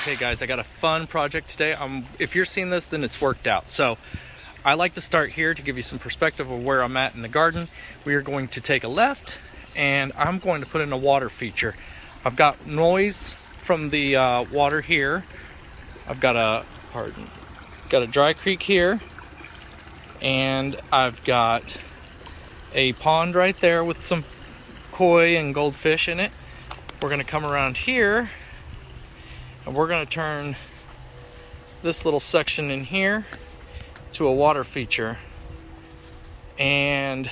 Okay guys, I got a fun project today. If you're seeing this, then it's worked out. So I like to start here to give you some perspective of where I'm at in the garden. We are going to take a left and I'm going to put in a water feature. I've got noise from the water here. I've got a dry creek here, and I've got a pond right there with some koi and goldfish in it. We're gonna come around here and we're gonna turn this little section in here to a water feature, and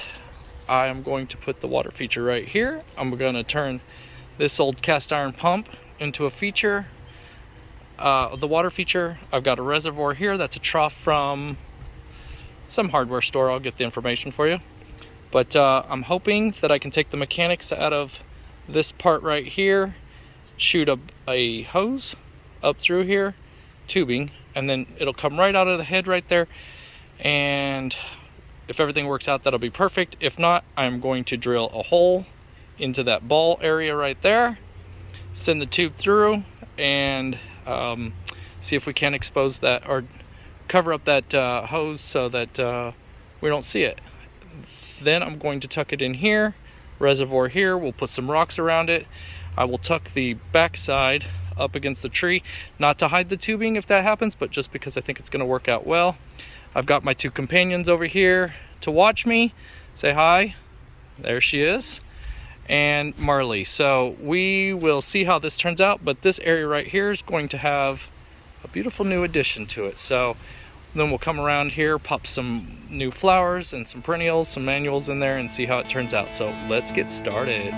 I'm going to put the water feature right here. I'm gonna turn this old cast iron pump into a feature. The water feature, I've got a reservoir here. That's a trough from some hardware store. I'll get the information for you. But I'm hoping that I can take the mechanics out of this part right here, shoot a hose up through here, tubing, and then it'll come right out of the head right there. And if everything works out, that'll be perfect. If not, I'm going to drill a hole into that ball area right there, send the tube through, and see if we can expose that or cover up that hose so that we don't see it. Then I'm going to tuck it in here, reservoir here. We'll put some rocks around it. I will tuck the backside up against the tree, not to hide the tubing if that happens, but just because I think it's going to work out well. I've got my two companions over here to watch me. Say hi. There she is. And Marley. So we will see how this turns out, but this area right here is going to have a beautiful new addition to it. So then we'll come around here, pop some new flowers and some perennials, some manuals in there, and see how it turns out. So let's get started.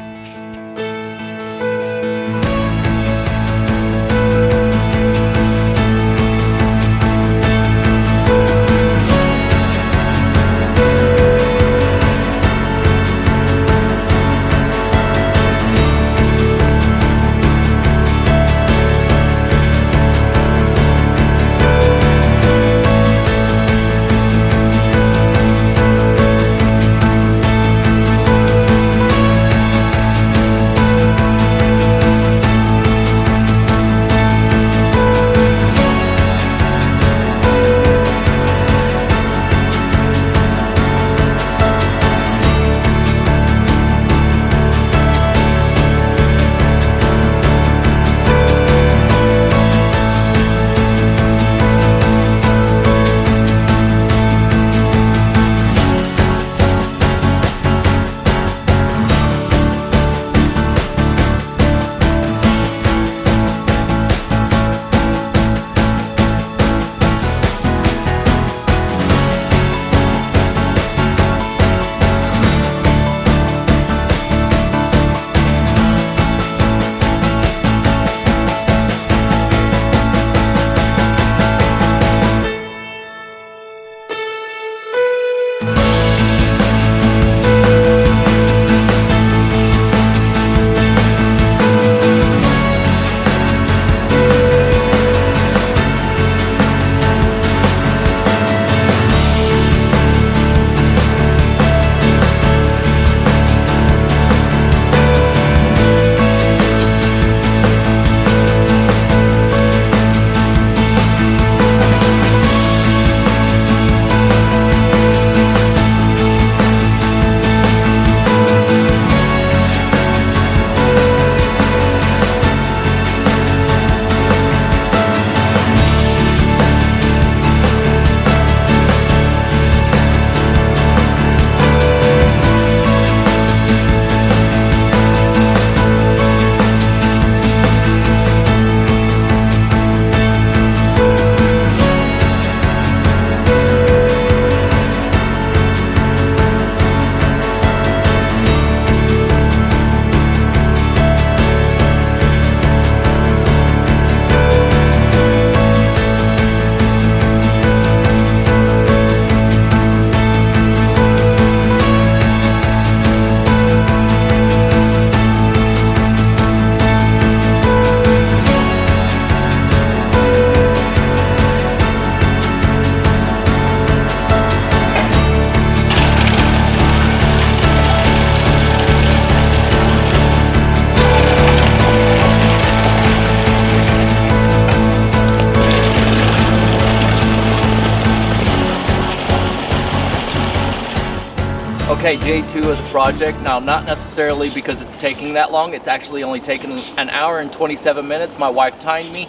Okay, day 2 of the project. Now, not necessarily because it's taking that long. It's actually only taken an hour and 27 minutes. My wife timed me,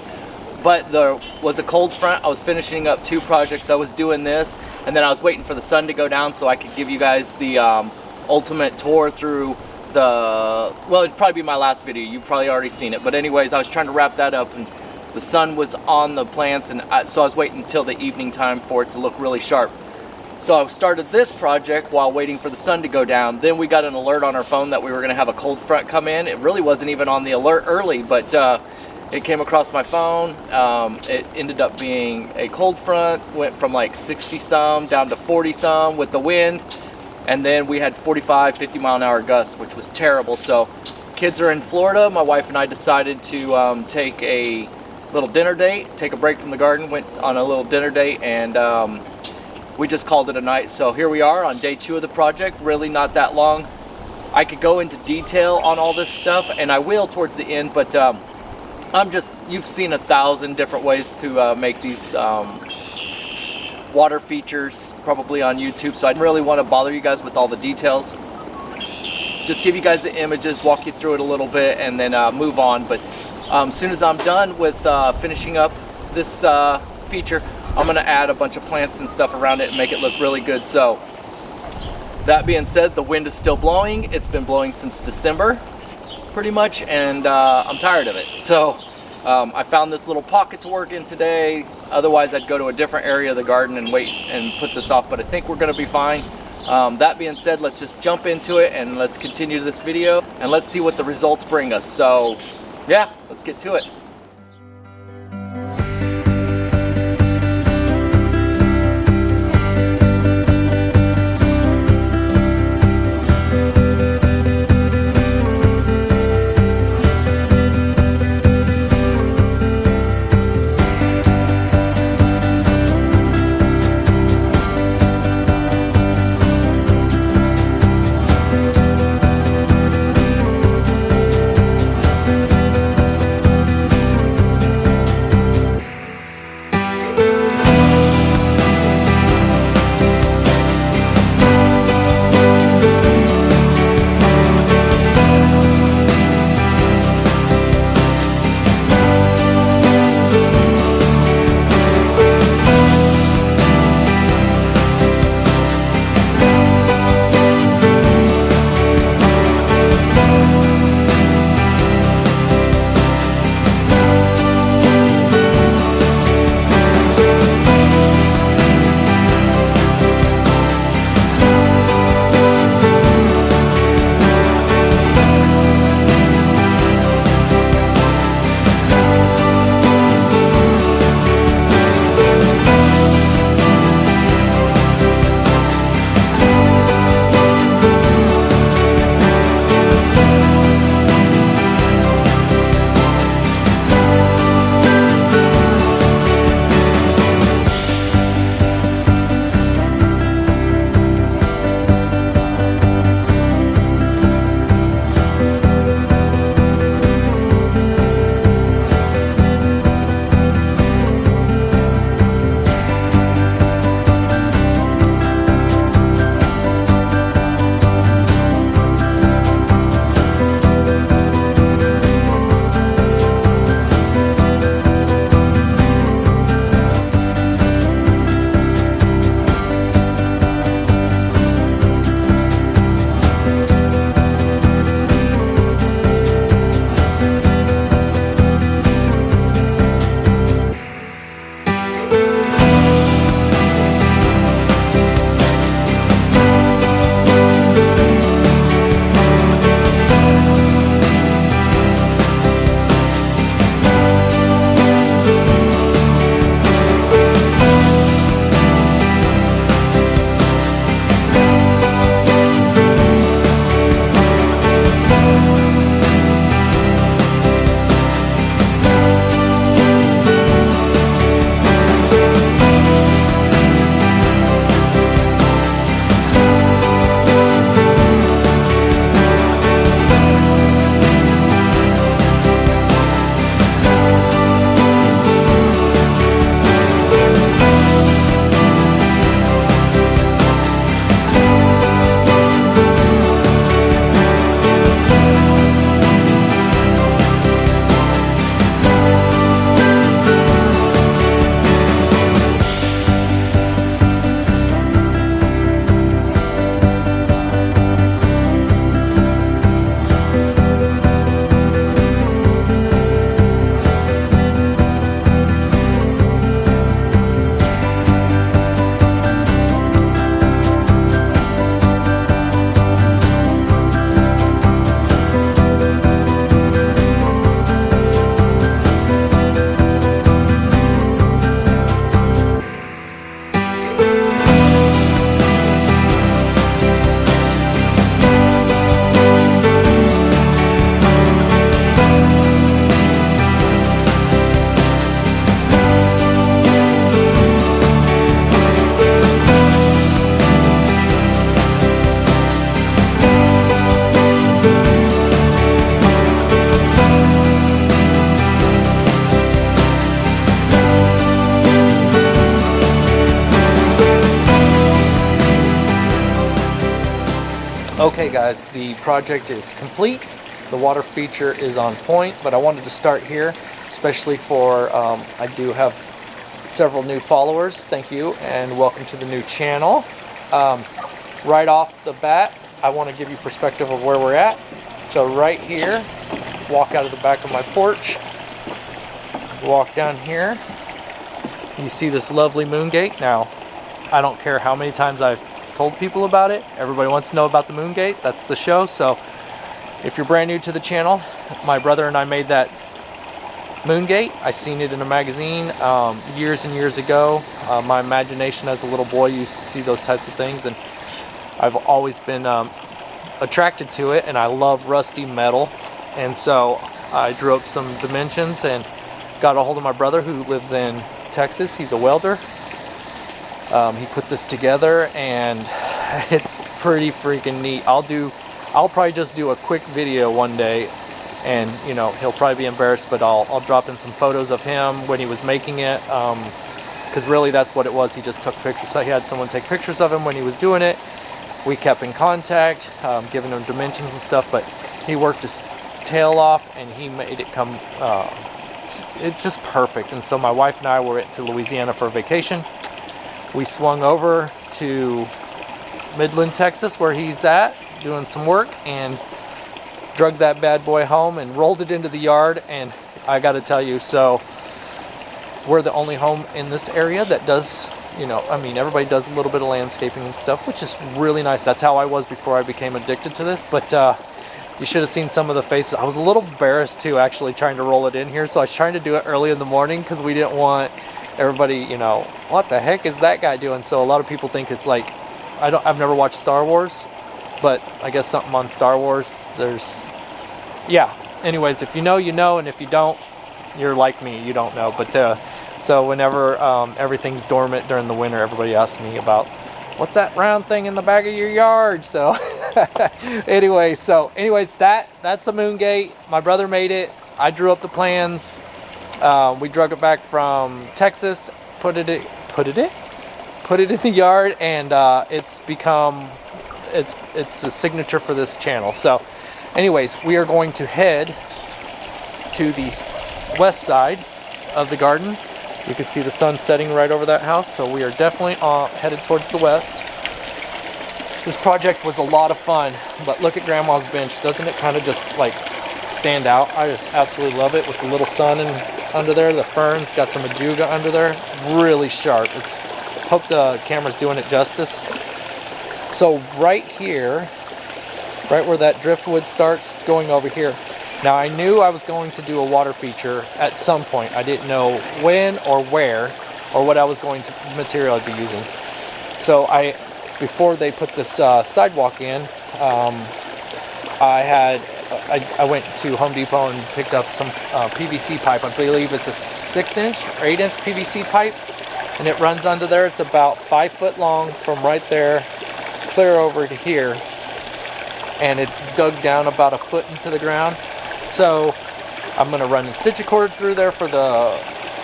but there was a cold front. I was finishing up 2 projects. I was doing this, and then I was waiting for the sun to go down so I could give you guys the ultimate tour through the, well, it'd probably be my last video. You've probably already seen it. But anyways, I was trying to wrap that up, and the sun was on the plants, and so I was waiting until the evening time for it to look really sharp. So I started this project while waiting for the sun to go down. Then we got an alert on our phone that we were gonna have a cold front come in. It really wasn't even on the alert early, but it came across my phone. It ended up being a cold front, went from like 60 some down to 40 some with the wind. And then we had 45, 50 mile an hour gusts, which was terrible. So kids are in Florida. My wife and I decided to take a little dinner date, take a break from the garden, went on a little dinner date, and we just called it a night. So here we are on day 2 of the project. Really not that long. I could go into detail on all this stuff, and I will towards the end, but you've seen 1,000 different ways to make these water features probably on YouTube, so I didn't really want to bother you guys with all the details. Just give you guys the images, walk you through it a little bit, and then move on. But as soon as I'm done with finishing up this feature, I'm gonna add a bunch of plants and stuff around it and make it look really good. So that being said, the wind is still blowing. It's been blowing since December pretty much, and I'm tired of it. So I found this little pocket to work in today. Otherwise I'd go to a different area of the garden and wait and put this off, but I think we're gonna be fine. That being said, let's just jump into it and let's continue this video and let's see what the results bring us. So yeah, let's get to it. Okay guys, the project is complete. The water feature is on point, but I wanted to start here, especially for, I do have several new followers. Thank you and welcome to the new channel. Right off the bat, I want to give you perspective of where we're at. So right here, walk out of the back of my porch, walk down here, you see this lovely moon gate. Now, I don't care how many times I've told people about it. Everybody wants to know about the moon gate. That's the show. So if you're brand new to the channel, my brother and I made that moon gate. I seen it in a magazine years and years ago. My imagination as a little boy used to see those types of things, and I've always been attracted to it, and I love rusty metal. And so I drew up some dimensions and got a hold of my brother who lives in Texas. He's a welder. He put this together and it's pretty freaking neat. I'll probably just do a quick video one day, and you know, he'll probably be embarrassed, but I'll drop in some photos of him when he was making it, because really that's what it was. He just took pictures. So he had someone take pictures of him when he was doing it. We kept in contact, giving him dimensions and stuff, but he worked his tail off and he made it come it's just perfect. And so my wife and I went to Louisiana for a vacation. We swung over to Midland, Texas, where he's at, doing some work, and drug that bad boy home and rolled it into the yard. And I got to tell you, so we're the only home in this area that does, you know, I mean, everybody does a little bit of landscaping and stuff, which is really nice. That's how I was before I became addicted to this. But you should have seen some of the faces. I was a little embarrassed too, actually, trying to roll it in here. So I was trying to do it early in the morning because we didn't want everybody, you know, what the heck is that guy doing? So a lot of people think it's like, I've never watched Star Wars, but I guess something on Star Wars, yeah. Anyways, if you know, you know, and if you don't, you're like me, you don't know. But so whenever everything's dormant during the winter, everybody asks me about, what's that round thing in the back of your yard? So anyways, that's a moon gate. My brother made it. I drew up the plans. We drug it back from Texas, put it in the yard, and it's become it's a signature for this channel. So anyways, we are going to head to the west side of the garden. You can see the sun setting right over that house, so we are definitely headed towards the west. This project was a lot of fun, but look at Grandma's bench. Doesn't it kind of just like stand out? I just absolutely love it with the little sun under there. The ferns got some ajuga under there, really sharp. Hope the camera's doing it justice. So right here, right where that driftwood starts, going over here. Now I knew I was going to do a water feature at some point. I didn't know when or where or what I was going to material I'd be using. So before they put this sidewalk in, I went to Home Depot and picked up some PVC pipe. I believe it's a 6-inch or 8-inch PVC pipe, and it runs under there. It's about 5 foot long from right there clear over to here, and it's dug down about a foot into the ground. So I'm going to run stitch cord through there for the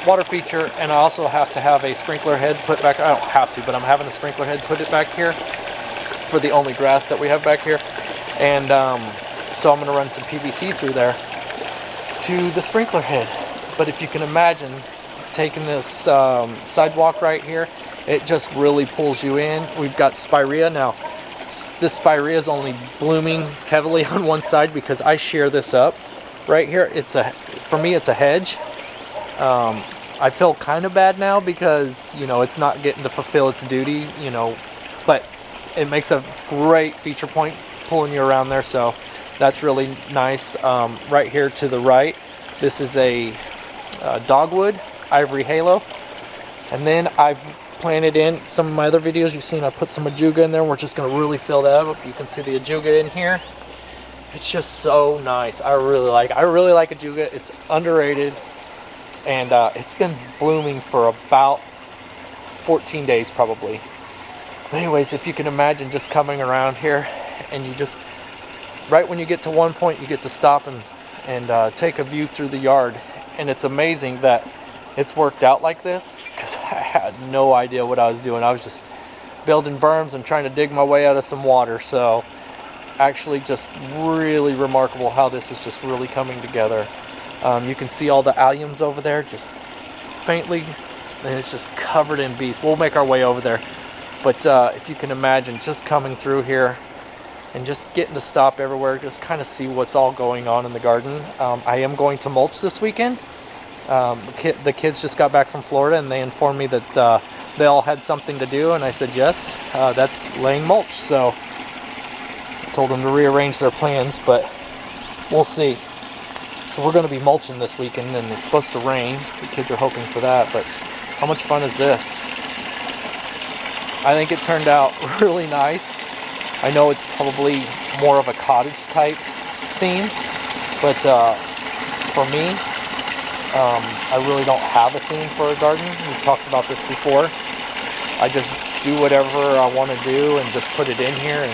water feature, and I also have to have a sprinkler head put back. I don't have to, but I'm having a sprinkler head put it back here for the only grass that we have back here. And so I'm going to run some PVC through there to the sprinkler head. But if you can imagine taking this sidewalk right here, it just really pulls you in. We've got spirea. Now this spirea is only blooming heavily on one side because I shear this up right here. For me it's a hedge. I feel kind of bad now because, you know, it's not getting to fulfill its duty, you know, but it makes a great feature point pulling you around there. So that's really nice. Right here to the right, this is a dogwood ivory halo, and then I've planted in some of my other videos you've seen. I put some ajuga in there. We're just going to really fill that up. You can see the ajuga in here. It's just so nice. I really like ajuga. It's underrated, and it's been blooming for about 14 days probably. But anyways, if you can imagine just coming around here, and you just, right when you get to one point, you get to stop and take a view through the yard. And it's amazing that it's worked out like this, because I had no idea what I was doing. I was just building berms and trying to dig my way out of some water. So actually just really remarkable how this is just really coming together. You can see all the alliums over there just faintly, and it's just covered in bees. We'll make our way over there, but if you can imagine just coming through here and just getting to stop everywhere, just kind of see what's all going on in the garden. I am going to mulch this weekend. The kids just got back from Florida, and they informed me that they all had something to do, and I said yes, that's laying mulch. So I told them to rearrange their plans, but we'll see. So we're going to be mulching this weekend, and it's supposed to rain. The kids are hoping for that, but how much fun is this? I think it turned out really nice. I know it's probably more of a cottage type theme, but for me, I really don't have a theme for a garden. We've talked about this before. I just do whatever I want to do and just put it in here, and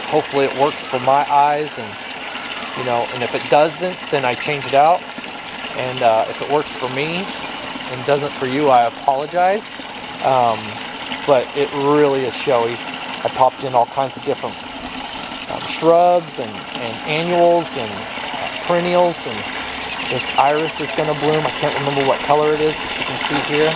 hopefully it works for my eyes, and you know, and if it doesn't, then I change it out. And if it works for me and doesn't for you, I apologize. But it really is showy. I popped in all kinds of different shrubs and annuals and perennials, and this iris is going to bloom. I can't remember what color it is, you can see here.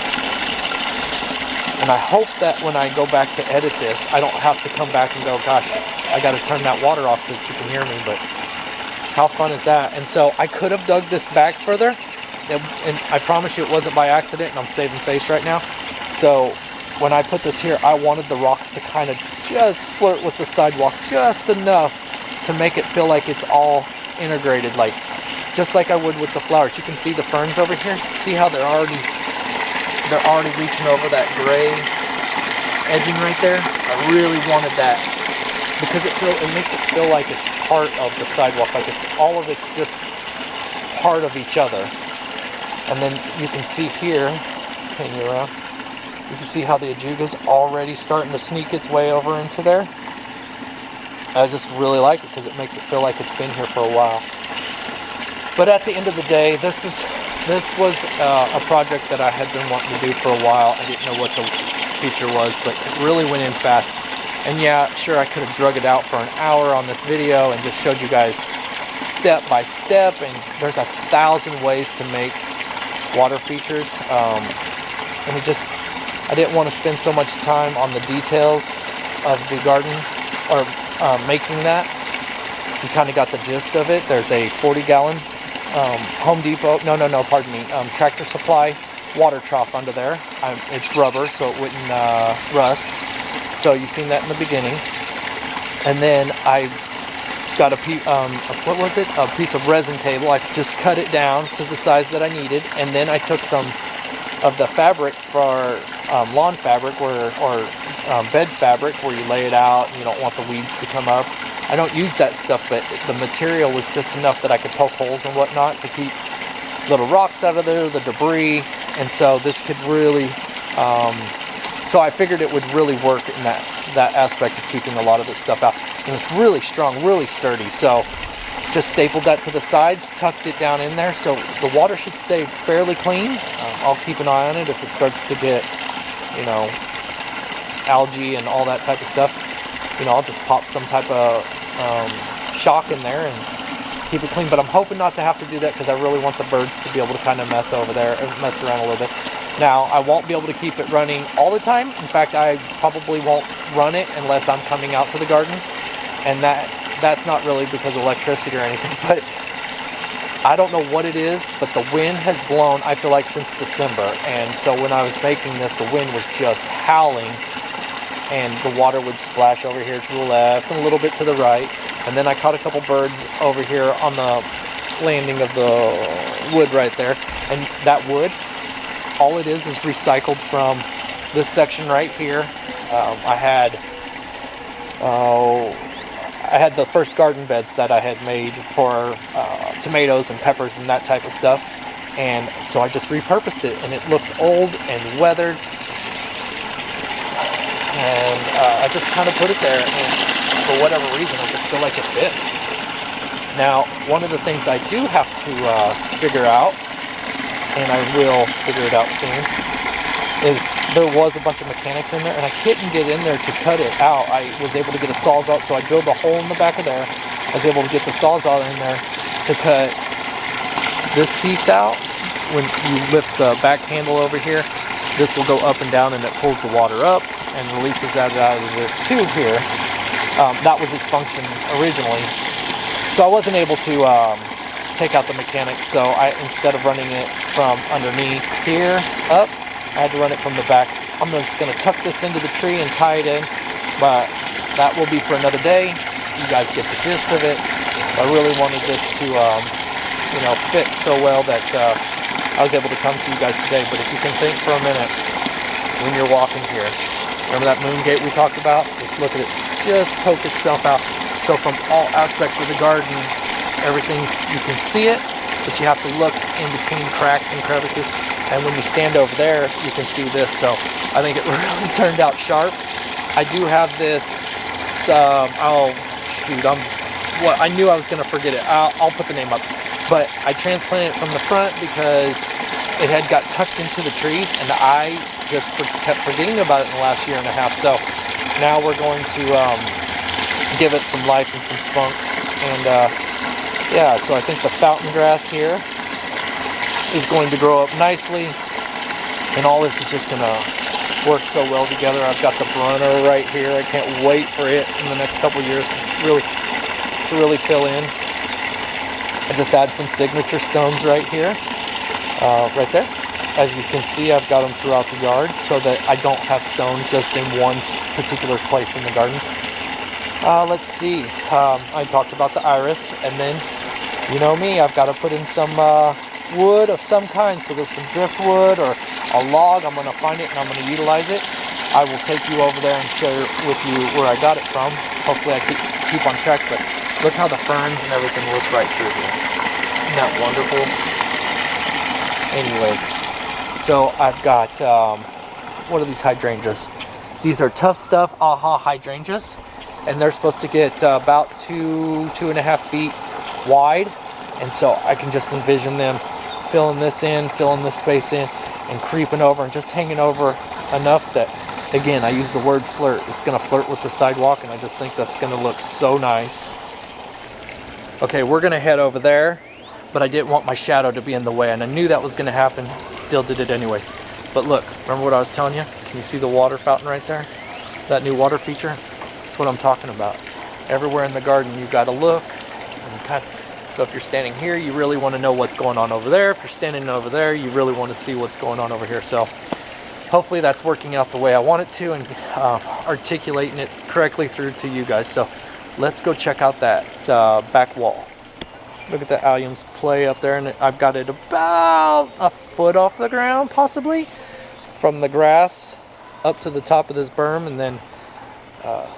And I hope that when I go back to edit this, I don't have to come back and go, gosh, I got to turn that water off so that you can hear me. But how fun is that? And so I could have dug this back further, and I promise you it wasn't by accident, and I'm saving face right now. So when I put this here, I wanted the rocks to kind of just flirt with the sidewalk just enough to make it feel like it's all integrated, like just like I would with the flowers. You can see the ferns over here. See how they're already reaching over that gray edging right there. I really wanted that because it makes it feel like it's part of the sidewalk, like all of it's just part of each other. And then you can see here, hang you around, you can see how the ajuga's already starting to sneak its way over into there. I just really like it because it makes it feel like it's been here for a while. But at the end of the day, this was a project that I had been wanting to do for a while. I didn't know what the feature was, but it really went in fast. And yeah, sure, I could have drug it out for an hour on this video and just showed you guys step by step, and there's 1,000 ways to make water features. And I didn't want to spend so much time on the details of the garden, or making that. You kind of got the gist of it. There's a 40-gallon Home Depot, pardon me, Tractor Supply water trough under there. It's rubber, so it wouldn't rust. So you've seen that in the beginning. And then I got a piece of resin table. I just cut it down to the size that I needed, and then I took some of the fabric for lawn fabric or bed fabric, where you lay it out and you don't want the weeds to come up. I don't use that stuff, but the material was just enough that I could poke holes and whatnot to keep little rocks out of there, the debris, and so this could really, so I figured it would really work in that aspect of keeping a lot of this stuff out. And it's really strong, really sturdy, so just stapled that to the sides, tucked it down in there, so the water should stay fairly clean. I'll keep an eye on it if it starts to get, you know, algae and all that type of stuff. You know, I'll just pop some type of shock in there and keep it clean, but I'm hoping not to have to do that because I really want the birds to be able to kind of mess around a little bit. Now, I won't be able to keep it running all the time. In fact, I probably won't run it unless I'm coming out to the garden, and that's not really because of electricity or anything, but I don't know what it is, but the wind has blown, I feel like, since December, and so when I was making this, the wind was just howling, and the water would splash over here to the left and a little bit to the right. And then I caught a couple birds over here on the landing of the wood right there. And that wood, all it is recycled from this section right here. I had the first garden beds that I had made for tomatoes and peppers and that type of stuff. And so I just repurposed it, and it looks old and weathered. And I just kind of put it there, and for whatever reason, I just feel like it fits. Now, one of the things I do have to figure out, and I will figure it out soon, is there was a bunch of mechanics in there, and I couldn't get in there to cut it out. I was able to get a Sawzall, so I drilled a hole in the back of there. I was able to get the Sawzall in there to cut this piece out. When you lift the back handle over here, this will go up and down, and it pulls the water up and releases that out of this tube here. That was its function originally. So I wasn't able to take out the mechanics, so instead of running it from underneath here up, I had to run it from the back. I'm just going to tuck this into the tree and tie it in, but that will be for another day. You guys get the gist of it. I really wanted this to, you know, fit so well that I was able to come to you guys today. But if you can think for a minute when you're walking here, remember that moon gate we talked about? Just look at it, just poke itself out. So from all aspects of the garden, everything, you can see it, but you have to look in between cracks and crevices. And when you stand over there, you can see this. So I think it really turned out sharp. I do have this, oh shoot, I knew I was gonna forget it. I'll put the name up. But I transplanted it from the front because it had got tucked into the trees, and I just kept forgetting about it in the last year and a half. So now we're going to give it some life and some spunk. And yeah, so I think the fountain grass here is going to grow up nicely, and all this is just gonna work so well together. I've got the Brunnera right here. I can't wait for it in the next couple years to really fill in. I just add some signature stones right here, right there. As you can see, I've got them throughout the yard so that I don't have stones just in one particular place in the garden. Let's see. I talked about the iris, and then, you know me, I've got to put in some wood of some kind. So there's some driftwood or a log. I'm going to find it and I'm going to utilize it. I will take you over there and share with you where I got it from. Hopefully I keep on track, but look how the ferns and everything look right through here. Isn't that wonderful? Anyway, so I've got, what are these hydrangeas? These are Tough Stuff AHA hydrangeas, and they're supposed to get about 2.5 feet wide. And so I can just envision them filling this in, filling this space in, and creeping over and just hanging over enough that, again, I use the word flirt. It's going to flirt with the sidewalk, and I just think that's going to look so nice. Okay, we're going to head over there, but I didn't want my shadow to be in the way, and I knew that was going to happen. Still did it anyways. But look, remember what I was telling you? Can you see the water fountain right there? That new water feature? That's what I'm talking about. Everywhere in the garden, you've got to look and kind of. So if you're standing here, you really want to know what's going on over there. If you're standing over there, you really want to see what's going on over here. So hopefully that's working out the way I want it to, and articulating it correctly through to you guys. So let's go check out that back wall. Look at the alliums play up there, and I've got it about a foot off the ground, possibly, from the grass up to the top of this berm, and then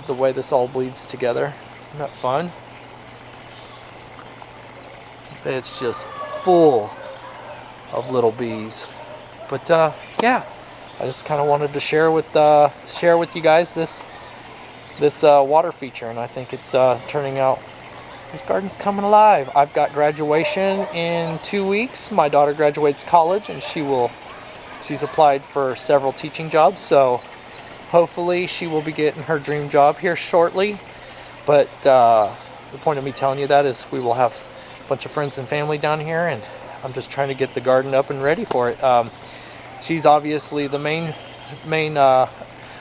the way this all bleeds together. Isn't that fun? It's just full of little bees. But yeah, I just kind of wanted to share with you guys this water feature, and I think it's turning out. This garden's coming alive. I've got graduation in 2 weeks. My daughter graduates college, and she's applied for several teaching jobs, so hopefully she will be getting her dream job here shortly. But the point of me telling you that is we will have bunch of friends and family down here, and I'm just trying to get the garden up and ready for it. She's obviously the main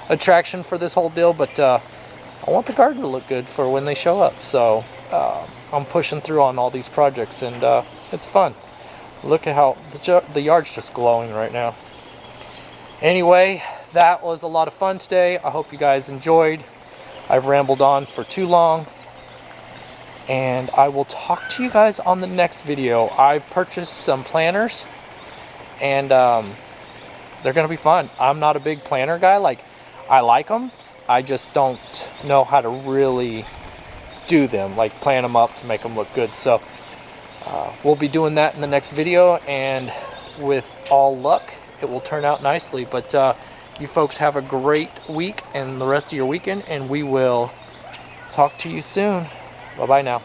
attraction for this whole deal, but I want the garden to look good for when they show up. So I'm pushing through on all these projects, and it's fun. Look at how the yard's just glowing right now. Anyway, that was a lot of fun today. I hope you guys enjoyed. I've rambled on for too long, and I will talk to you guys on the next video. I've purchased some planters, and they're gonna be fun. I'm not a big planter guy. Like, I like them, I just don't know how to really do them, like plan them up to make them look good. So we'll be doing that in the next video, and with all luck it will turn out nicely. But you folks have a great week and the rest of your weekend, and we will talk to you soon. Bye bye now.